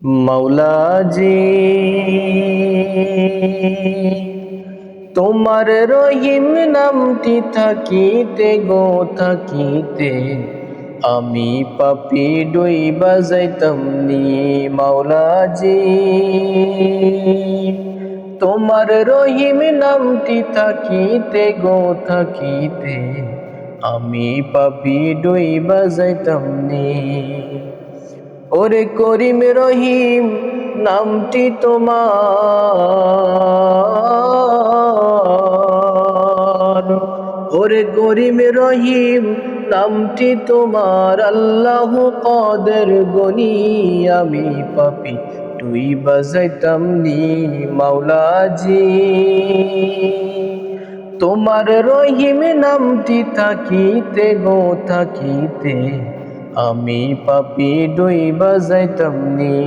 মাওলাজি তোমার রহিম নামটি থাকিতে গো থাকিতে আমি পাপী ডুইবা যাইতাম নি। মাওলাজি তোমার রহিম নামটি থাকিতে গো থাকিতে আমি পাপী ডুইবা যাইতাম নি। ওরে করিম রহিম নামটি তোমার, ওরে করিম রহিম নামটি তোমার, আল্লাহ কাদের গনি আমি পাপী তুই বাজাইতাম নি। মাওলাজি তোমার রহিম নামটি থাকিতে গো থাকিতে আমি পাপী ডুইবা যাইতাম নি।